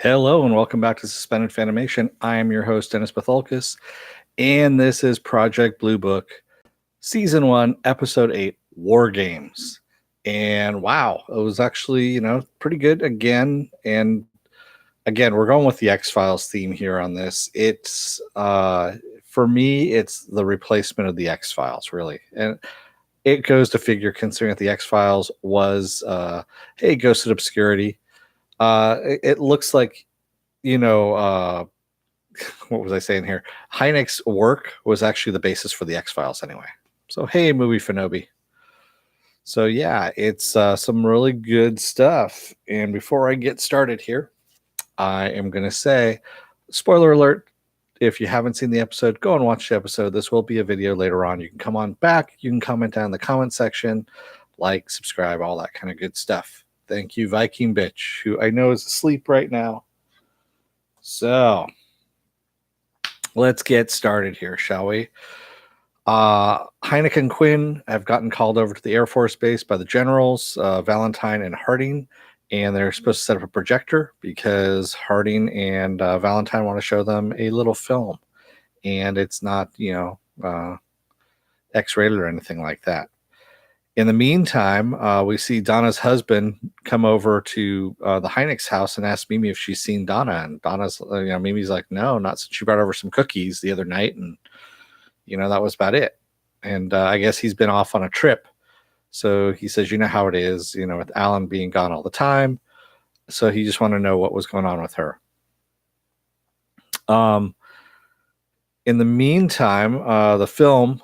Hello and welcome back to Suspended Fanimation. I am your host, Dennis Bethalkis, and this is Project Blue Book, Season 1, Episode 8, War Games. And wow, it was actually, pretty good again. And again, we're going with the X-Files theme here on this. It's, for me, it's the replacement of the X-Files, really. And it goes to figure, considering that the X-Files was, hey, Ghosted Obscurity. It looks like, what was I saying here? Hynek's work was actually the basis for the X-Files anyway. So, hey, movie Fanobi. So, yeah, it's some really good stuff. And before I get started here, I am going to say, spoiler alert, if you haven't seen the episode, go and watch the episode. This will be a video later on. You can come on back. You can comment down in the comment section, like, subscribe, all that kind of good stuff. Thank you, Viking Bitch, who I know is asleep right now. So, let's get started here, shall we? Hynek and Quinn have gotten called over to the Air Force Base by the generals, Valentine and Harding, and they're supposed to set up a projector because Harding and Valentine want to show them a little film, and it's not, X-rated or anything like that. In the meantime, we see Donna's husband come over to the Hynek's house and ask Mimi if she's seen Donna. And Donna's, Mimi's like, no, not since she brought over some cookies the other night. And, that was about it. And I guess he's been off on a trip. So he says, you know how it is, with Alan being gone all the time. So he just wanted to know what was going on with her. In the meantime, the film,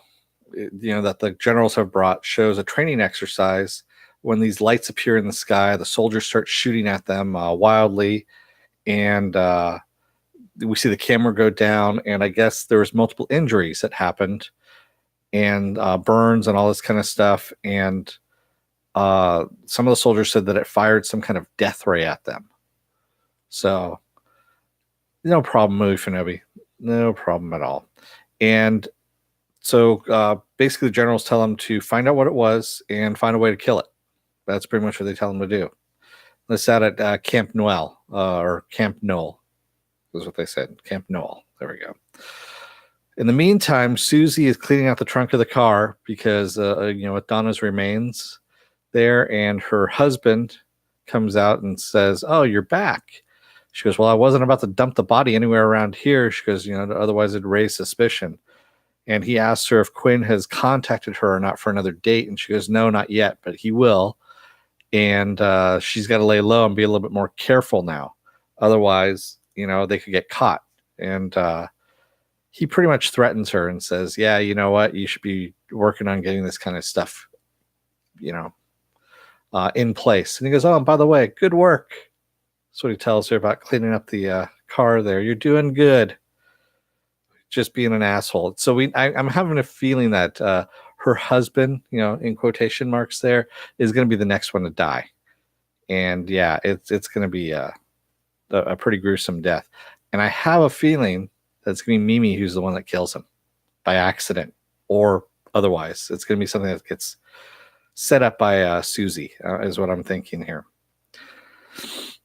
that the generals have brought shows a training exercise. When these lights appear in the sky, the soldiers start shooting at them wildly, and we see the camera go down, and I guess there was multiple injuries that happened, and burns and all this kind of stuff, and some of the soldiers said that it fired some kind of death ray at them. So, no problem, movie Fanobi. No problem at all. And so basically the generals tell them to find out what it was and find a way to kill it. That's pretty much what they tell them to do. That's out at Camp Noel, or Camp Knoll, is what they said. Camp Knoll. There we go. In the meantime, Susie is cleaning out the trunk of the car because, with Donna's remains there, and her husband comes out and says, oh, you're back. She goes, well, I wasn't about to dump the body anywhere around here. She goes, otherwise it'd raise suspicion. And he asks her if Quinn has contacted her or not for another date. And she goes, no, not yet, but he will. And she's got to lay low and be a little bit more careful now. Otherwise, they could get caught. And he pretty much threatens her and says, yeah, you know what? You should be working on getting this kind of stuff, in place. And he goes, oh, and by the way, good work. That's what he tells her about cleaning up the car there. You're doing good. Just being an asshole. So I'm having a feeling that her husband, in quotation marks there, is going to be the next one to die. And yeah, it's going to be a pretty gruesome death. And I have a feeling that it's going to be Mimi who's the one that kills him by accident or otherwise. It's going to be something that gets set up by Susie, is what I'm thinking here.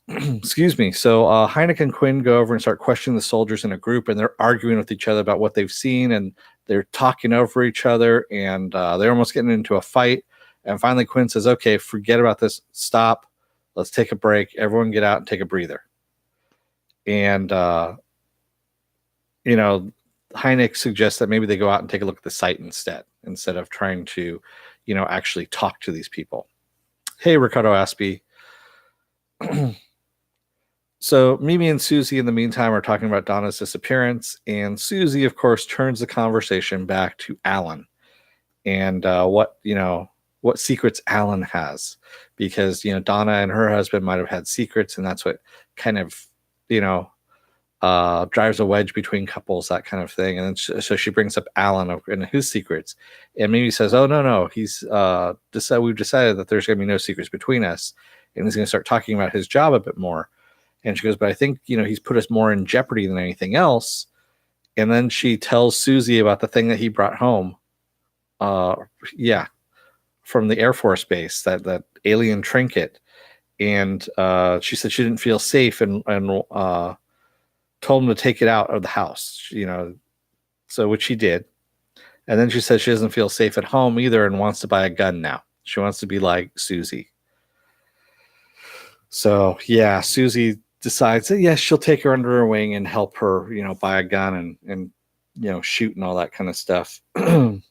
Excuse me. So Hynek and Quinn go over and start questioning the soldiers in a group, and they're arguing with each other about what they've seen, and they're talking over each other, and they're almost getting into a fight. And finally, Quinn says, okay, forget about this. Stop. Let's take a break. Everyone get out and take a breather. And, Hynek suggests that maybe they go out and take a look at the site instead of trying to, actually talk to these people. Hey, Ricardo Aspie. So Mimi and Susie, in the meantime, are talking about Donna's disappearance, and Susie, of course, turns the conversation back to Alan and what secrets Alan has, because Donna and her husband might have had secrets, and that's what kind of drives a wedge between couples, that kind of thing. And then so she brings up Alan and his secrets, and Mimi says, "Oh no, he's we've decided that there's going to be no secrets between us, and he's going to start talking about his job a bit more." And she goes, but I think, he's put us more in jeopardy than anything else. And then she tells Susie about the thing that he brought home. From the Air Force Base, that alien trinket. and she said she didn't feel safe, and told him to take it out of the house, so which he did. And then she says she doesn't feel safe at home either and wants to buy a gun now. She wants to be like Susie. So yeah, Susie decides that yes, she'll take her under her wing and help her, buy a gun and shoot and all that kind of stuff. Hynek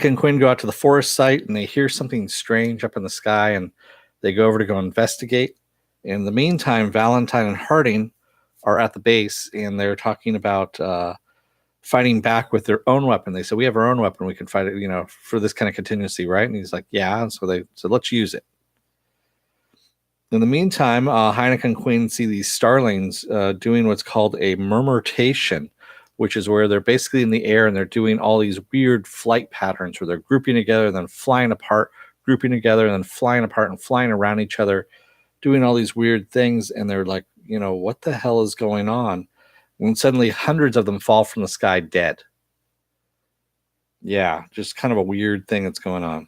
and Quinn go out to the forest site and they hear something strange up in the sky, and they go over to go investigate. In the meantime, Valentine and Harding are at the base, and they're talking about fighting back with their own weapon. They said, we have our own weapon. We can fight it, for this kind of contingency, right? And he's like, yeah. And so they said, let's use it. In the meantime, Hynek and Quinn see these starlings doing what's called a murmurtation, which is where they're basically in the air and they're doing all these weird flight patterns where they're grouping together, then flying apart, grouping together, and then flying apart and flying around each other, doing all these weird things. And they're like, what the hell is going on? When suddenly hundreds of them fall from the sky dead. Yeah, just kind of a weird thing that's going on.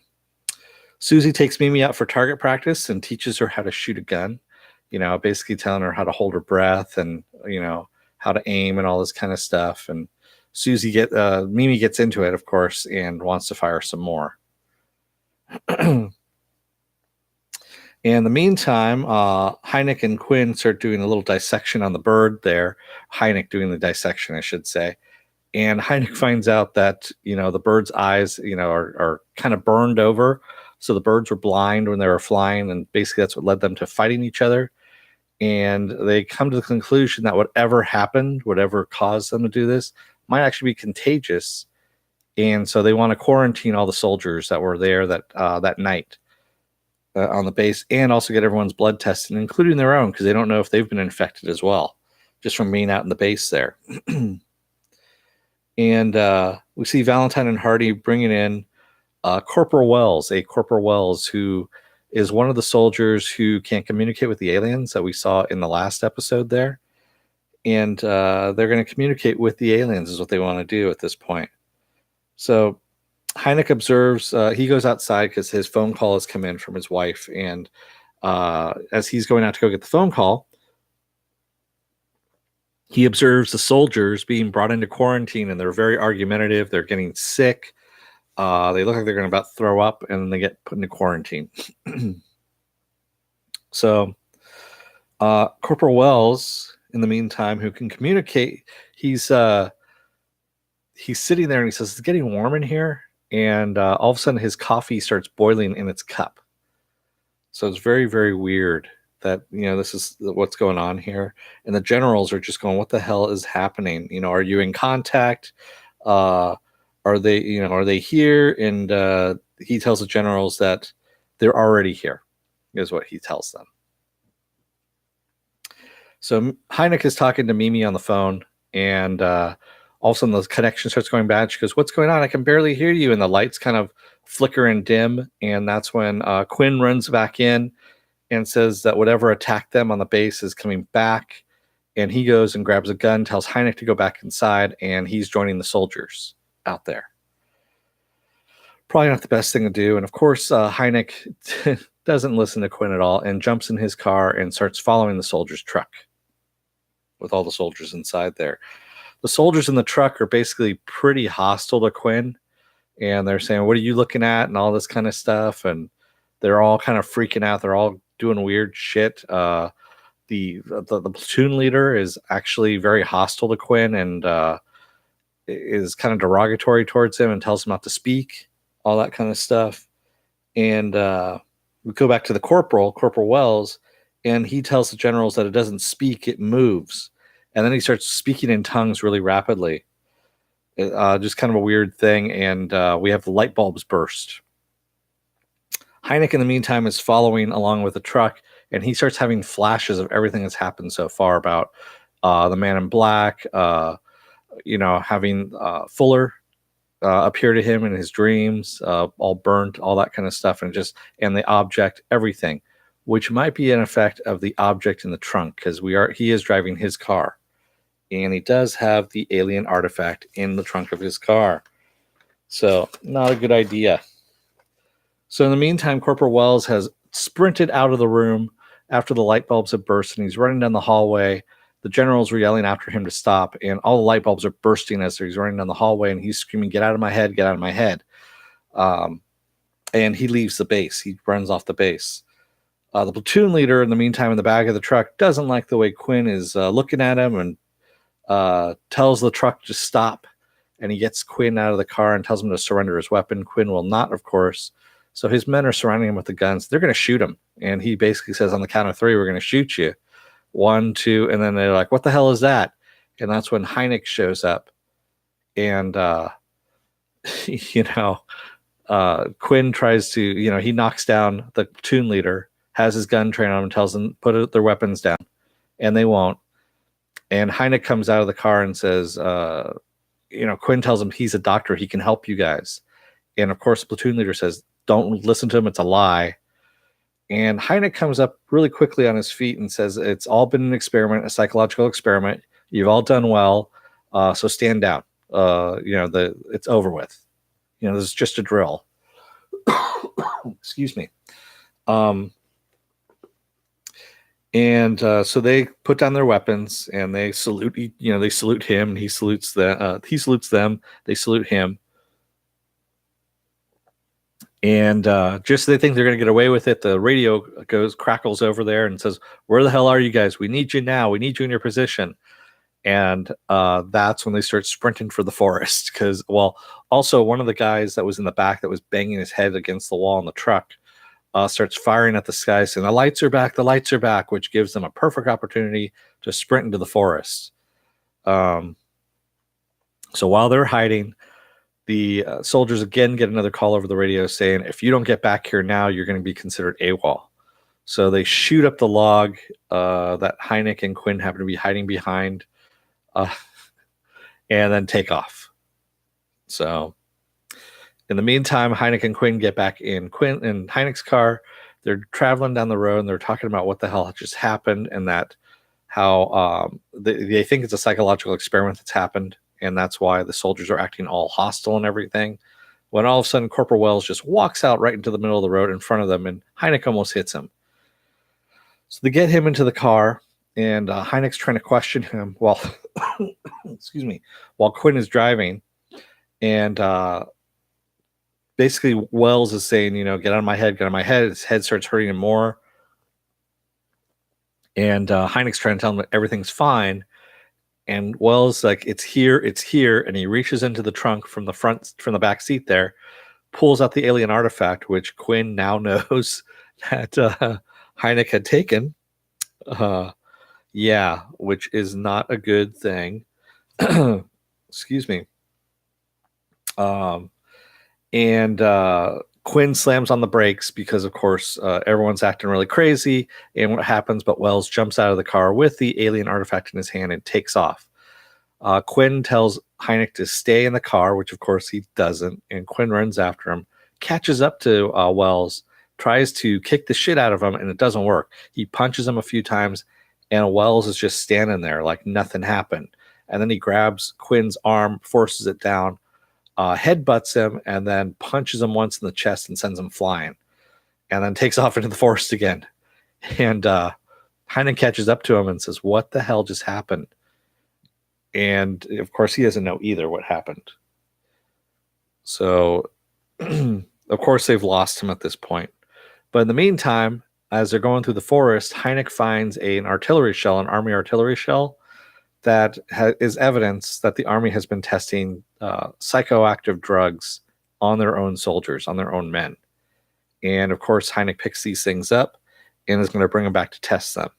Susie takes Mimi out for target practice and teaches her how to shoot a gun, basically telling her how to hold her breath and, how to aim and all this kind of stuff. And Mimi gets into it, of course, and wants to fire some more. In the meantime, Hynek and Quinn start doing a little dissection on the bird there. Hynek doing the dissection, I should say. And Hynek finds out that, the bird's eyes, are kind of burned over. So the birds were blind when they were flying, and basically that's what led them to fighting each other. And they come to the conclusion that whatever happened, whatever caused them to do this, might actually be contagious. And so they want to quarantine all the soldiers that were there that night on the base, and also get everyone's blood tested, including their own, because they don't know if they've been infected as well, just from being out in the base there. And we see Valentine and Hardy bringing in Corporal Wells, who is one of the soldiers who can't communicate with the aliens that we saw in the last episode there. And they're going to communicate with the aliens is what they want to do at this point. So Hynek observes, he goes outside because his phone call has come in from his wife. And as he's going out to go get the phone call, he observes the soldiers being brought into quarantine, and they're very argumentative. They're getting sick. They look like they're going to about throw up, and then they get put into quarantine. So Corporal Wells, in the meantime, who can communicate, he's sitting there and he says, it's getting warm in here. And all of a sudden his coffee starts boiling in its cup. So it's very, very weird that, this is what's going on here. And the generals are just going, what the hell is happening? Are you in contact? Are they here? And he tells the generals that they're already here, is what he tells them. So Hynek is talking to Mimi on the phone, and all of a sudden the connection starts going bad. She goes, what's going on? I can barely hear you. And the lights kind of flicker and dim. And that's when Quinn runs back in and says that whatever attacked them on the base is coming back. And he goes and grabs a gun, tells Hynek to go back inside, and he's joining the soldiers out there. Probably not the best thing to do. And of course, Hynek doesn't listen to Quinn at all and jumps in his car and starts following the soldiers' truck with all the soldiers inside there. The soldiers in the truck are basically pretty hostile to Quinn, and they're saying, what are you looking at? And all this kind of stuff. And they're all kind of freaking out. They're all doing weird shit. The platoon leader is actually very hostile to Quinn and is kind of derogatory towards him and tells him not to speak, all that kind of stuff. And we go back to the Corporal Wells, and he tells the generals that it doesn't speak, it moves. And then he starts speaking in tongues really rapidly. Just kind of a weird thing. And we have the light bulbs burst. Hynek, in the meantime, is following along with the truck, and he starts having flashes of everything that's happened so far about the Man in Black, having Fuller appear to him in his dreams, all burnt, all that kind of stuff, and the object, everything, which might be an effect of the object in the trunk, because he is driving his car, and he does have the alien artifact in the trunk of his car. So not a good idea. So in the meantime, Corporal Wells has sprinted out of the room after the light bulbs had burst, and he's running down the hallway. The generals were yelling after him to stop, and all the light bulbs are bursting as he's running down the hallway, and he's screaming, "Get out of my head, get out of my head." And he leaves the base. He runs off the base. The platoon leader, in the meantime, in the back of the truck, doesn't like the way Quinn is looking at him, and tells the truck to stop. And he gets Quinn out of the car and tells him to surrender his weapon. Quinn will not, of course. So his men are surrounding him with the guns. They're going to shoot him. And he basically says, on the count of 3, we're going to shoot you. 1, 2, and then they're like, what the hell is that? And that's when Hynek shows up. And, Quinn tries to, he knocks down the platoon leader, has his gun trained on him, tells them put their weapons down, and they won't. And Hynek comes out of the car and says, Quinn tells him he's a doctor, he can help you guys. And of course, the platoon leader says, don't listen to him, it's a lie. And Hynek comes up really quickly on his feet and says, it's all been an experiment, a psychological experiment. You've all done well, so stand down. It's over with. This is just a drill. Excuse me. So they put down their weapons and they salute. They salute him, and he salutes them. They salute him, and just so they think they're going to get away with it, the radio crackles over there and says, "Where the hell are you guys? We need you now. We need you in your position." And that's when they start sprinting for the forest. Because, also one of the guys that was in the back that was banging his head against the wall in the truck starts firing at the sky, saying, the lights are back, which gives them a perfect opportunity to sprint into the forest. So while they're hiding, the soldiers again get another call over the radio saying, if you don't get back here now, you're going to be considered AWOL. So they shoot up the log that Hynek and Quinn happen to be hiding behind, and then take off. So in the meantime, Hynek and Quinn get back in Hynek's car. They're traveling down the road, and they're talking about what the hell just happened, and that how they think it's a psychological experiment that's happened, and that's why the soldiers are acting all hostile and everything. When all of a sudden, Corporal Wells just walks out right into the middle of the road in front of them, and Hynek almost hits him. So they get him into the car, and Hynek's trying to question him while, excuse me, while Quinn is driving, and basically Wells is saying, get out of my head, get out of my head. His head starts hurting him more, and Hynek's trying to tell him that everything's fine, and Wells like, it's here, and he reaches into the trunk from the back seat there, pulls out the alien artifact, which Quinn now knows that Hynek had taken. Which is not a good thing. Excuse me. And Quinn slams on the brakes because, of course, everyone's acting really crazy. And what happens? But Wells jumps out of the car with the alien artifact in his hand and takes off. Quinn tells Hynek to stay in the car, which, of course, he doesn't. And Quinn runs after him, catches up to Wells, tries to kick the shit out of him, and it doesn't work. He punches him a few times, and Wells is just standing there like nothing happened. And then he grabs Quinn's arm, forces it down, headbutts him, and then punches him once in the chest and sends him flying, and then takes off into the forest again. And Hynek catches up to him and says, what the hell just happened? And, of course, he doesn't know either what happened. So, of course, they've lost him at this point. But in the meantime, as they're going through the forest, Hynek finds an artillery shell, an army artillery shell, that is evidence that the army has been testing psychoactive drugs on their own soldiers, on their own men. And, of course, Hynek picks these things up and is going to bring them back to test them.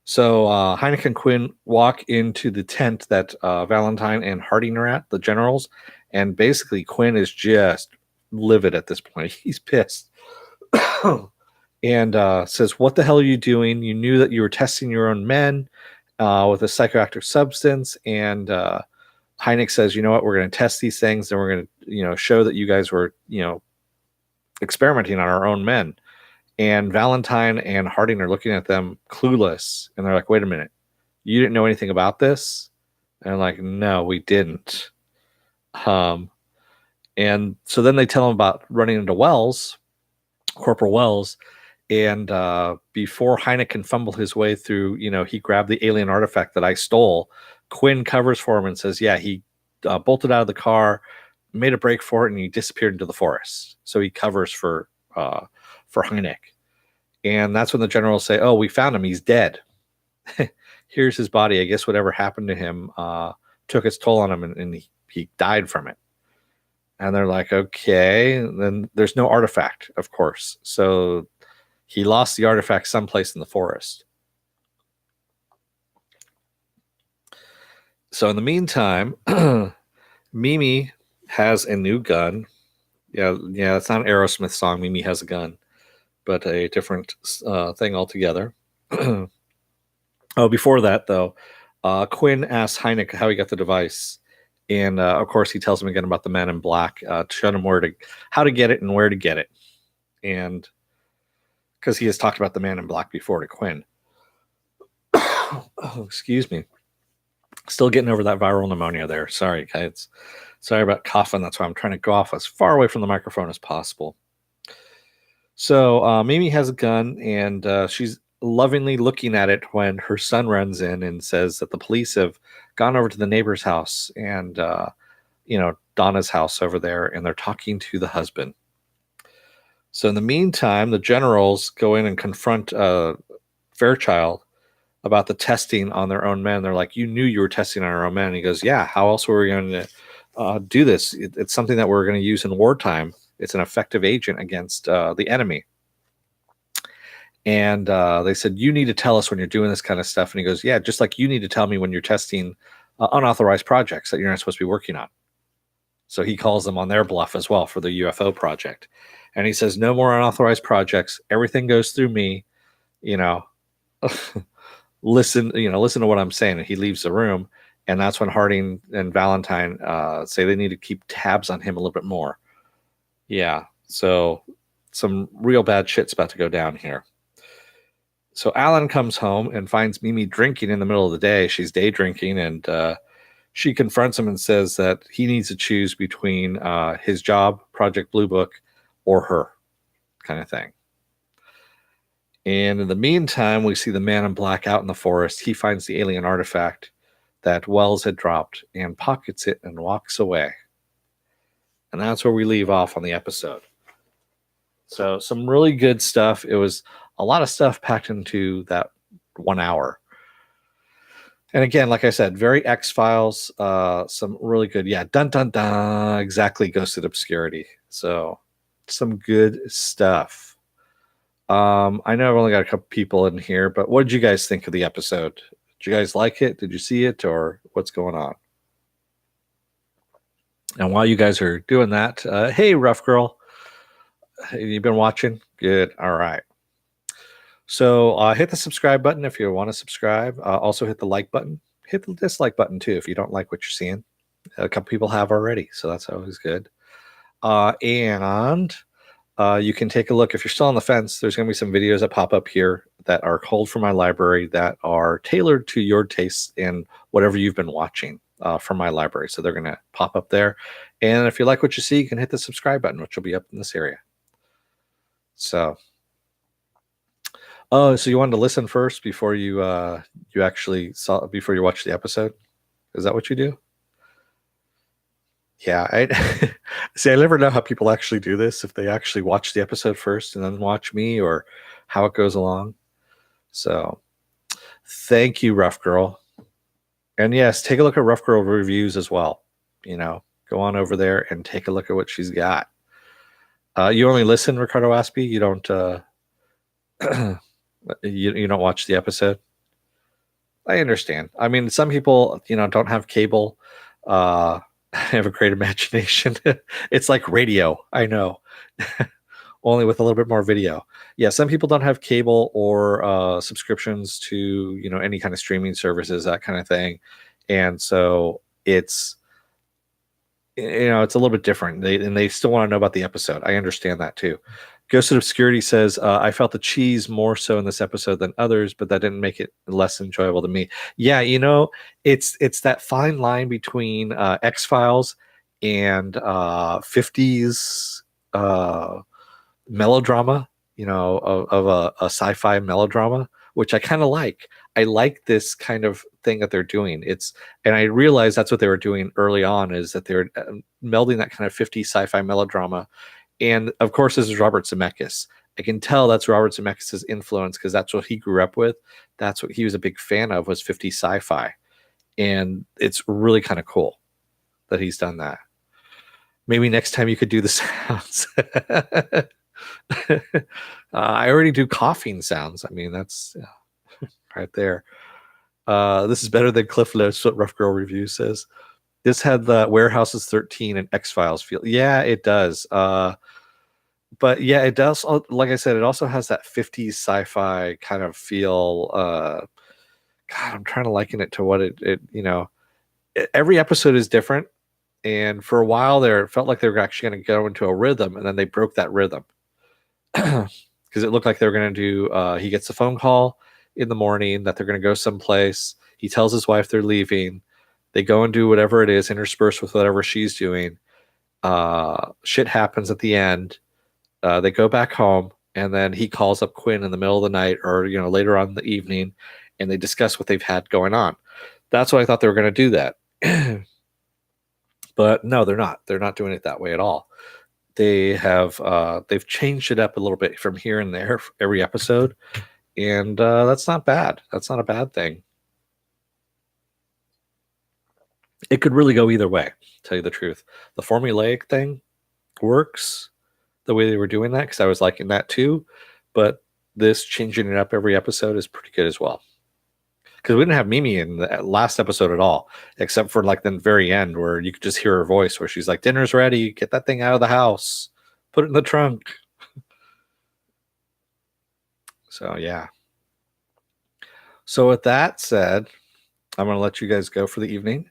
So Hynek and Quinn walk into the tent that Valentine and Harding are at, the generals, and basically Quinn is just livid at this point. He's pissed. And says, what the hell are you doing? You knew that you were testing your own men with a psychoactive substance. And Hynek says, you know what, we're going to test these things, and we're going to, show that you guys were, experimenting on our own men. And Valentine and Harding are looking at them clueless. And they're like, wait a minute, you didn't know anything about this? And I'm like, no, we didn't. And so then they tell him about running into Wells. Corporal Wells. And before Hynek can fumble his way through, he grabbed the alien artifact that I stole. Quinn covers for him and says, yeah, he bolted out of the car, made a break for it, and he disappeared into the forest. So he covers for Hynek. And that's when the generals say, oh, we found him. He's dead. Here's his body. I guess whatever happened to him took its toll on him, and he died from it. And they're like, okay. And then there's no artifact, of course. So he lost the artifact someplace in the forest. So in the meantime, Mimi has a new gun. Yeah, it's not an Aerosmith song, Mimi Has a Gun, but a different thing altogether. Oh, before that, though, Quinn asks Hynek how he got the device. And, of course, he tells him again about the Man in Black, to show him how to get it and where to get it. And because he has talked about the Man in Black before to Quinn. Oh, excuse me. Still getting over that viral pneumonia there. Sorry, guys. Sorry about coughing. That's why I'm trying to go off as far away from the microphone as possible. So Mimi has a gun, and she's lovingly looking at it when her son runs in and says that the police have gone over to the neighbor's house and, Donna's house over there, and they're talking to the husband. So in the meantime, the generals go in and confront Fairchild about the testing on their own men. They're like, you knew you were testing on our own men. And he goes, yeah, how else were we going to do this? It's something that we're going to use in wartime. It's an effective agent against the enemy. And they said, you need to tell us when you're doing this kind of stuff. And he goes, yeah, just like you need to tell me when you're testing unauthorized projects that you're not supposed to be working on. So he calls them on their bluff as well for the UFO project. And he says, no more unauthorized projects. Everything goes through me. Listen to what I'm saying. And he leaves the room. And that's when Harding and Valentine say they need to keep tabs on him a little bit more. Yeah. So some real bad shit's about to go down here. So Alan comes home and finds Mimi drinking in the middle of the day. She's day drinking, and she confronts him and says that he needs to choose between his job, Project Blue Book, or her, kind of thing. And in the meantime, we see the Man in Black out in the forest. He finds the alien artifact that Wells had dropped and pockets it and walks away. And that's where we leave off on the episode. So some really good stuff. It was a lot of stuff packed into that 1 hour. And again, like I said, very X-Files, some really good, dun dun dun, exactly, Ghosted Obscurity. So some good stuff. I know I've only got a couple people in here, but what did you guys think of the episode? Did you guys like it? Did you see it, or what's going on? And while you guys are doing that, hey, Rough Girl, you been watching? Good. All right. So hit the subscribe button if you want to subscribe. Also hit the like button. Hit the dislike button too if you don't like what you're seeing. A couple people have already, so that's always good. And you can take a look. If you're still on the fence, there's going to be some videos that pop up here that are culled from my library that are tailored to your tastes and whatever you've been watching from my library. So they're going to pop up there. And if you like what you see, you can hit the subscribe button, which will be up in this area. So, so you wanted to listen first before you actually before you watch the episode? Is that what you do? Yeah, I see. I never know how people actually do this, if they actually watch the episode first and then watch me, or how it goes along. So thank you, Rough Girl. And yes, take a look at Rough Girl reviews as well. Go on over there and take a look at what she's got. You only listen, Ricardo Aspie? You don't you don't watch the episode? I understand. I mean, some people, don't have cable. Have a great imagination. It's like radio. I know. Only with a little bit more video. Yeah, some people don't have cable or subscriptions to, any kind of streaming services, that kind of thing. And so it's it's a little bit different. They still want to know about the episode. I understand that too. Ghosted Obscurity says, I felt the cheese more so in this episode than others, but that didn't make it less enjoyable to me. Yeah, it's that fine line between X-Files and 50s melodrama. of a sci-fi melodrama, which I kind of like. I like this kind of thing that they're doing. And I realized that's what they were doing early on, is that they're melding that kind of 50s sci-fi melodrama. And of course, this is Robert Zemeckis. I can tell that's Robert Zemeckis' influence, because that's what he grew up with. That's what he was a big fan of, was 50s sci-fi. And it's really kind of cool that he's done that. Maybe next time you could do the sounds. I already do coughing sounds. I mean, that's right there. This is better than Cliff Notes, what Rough Girl Review says. This had the Warehouses 13 and X-Files feel. Yeah, it does. But yeah, it does. Like I said, it also has that 50s sci-fi kind of feel. God, I'm trying to liken it to what every episode is different. And for a while there, it felt like they were actually going to go into a rhythm, and then they broke that rhythm. Because it looked like they were going to do, he gets a phone call in the morning that they're going to go someplace. He tells his wife they're leaving. They go and do whatever it is, interspersed with whatever she's doing. Shit happens at the end. They go back home, and then he calls up Quinn in the middle of the night, or later on in the evening, and they discuss what they've had going on. That's what I thought they were going to do that. But no, they're not. They're not doing it that way at all. They've changed it up a little bit from here and there for every episode, and that's not bad. That's not a bad thing. It could really go either way, to tell you the truth. The formulaic thing works the way they were doing that, because I was liking that too, but this changing it up every episode is pretty good as well. Because we didn't have Mimi in the last episode at all, except for like the very end, where you could just hear her voice, where she's like, "Dinner's ready. Get that thing out of the house. Put it in the trunk." So yeah. So with that said, I'm going to let you guys go for the evening.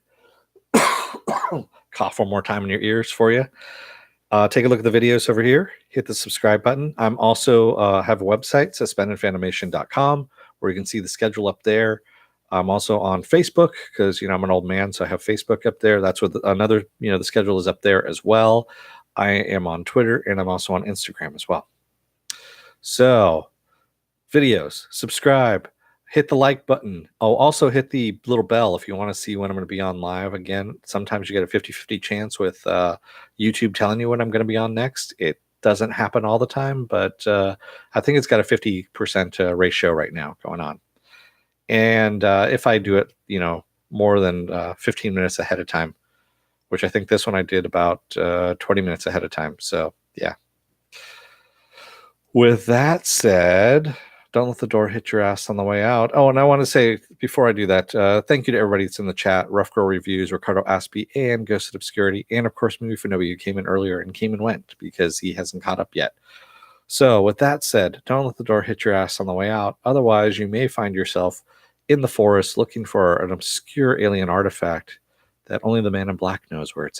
Cough one more time in your ears for you. Take a look at the videos over here. Hit the subscribe button. I'm also have a website, suspendedfanimation.com, where you can see the schedule up there. I'm also on Facebook, because I'm an old man, so I have Facebook up there. That's what the schedule is up there as well. I am on Twitter, and I'm also on Instagram as well. So, videos, subscribe, hit the like button. Oh, also hit the little bell if you want to see when I'm going to be on live again. Sometimes you get a 50-50 chance with YouTube telling you when I'm going to be on next. It doesn't happen all the time, but I think it's got a 50% ratio right now going on. And if I do it, more than 15 minutes ahead of time, which I think this one I did about 20 minutes ahead of time. So, yeah. With that said, don't let the door hit your ass on the way out. Oh, and I want to say, before I do that, thank you to everybody that's in the chat. Rough Girl Reviews, Ricardo Aspie, and Ghosted Obscurity, and of course, Movie Fanobi, who came in earlier and came and went because he hasn't caught up yet. So, with that said, don't let the door hit your ass on the way out. Otherwise, you may find yourself in the forest looking for an obscure alien artifact that only the man in black knows where it's at.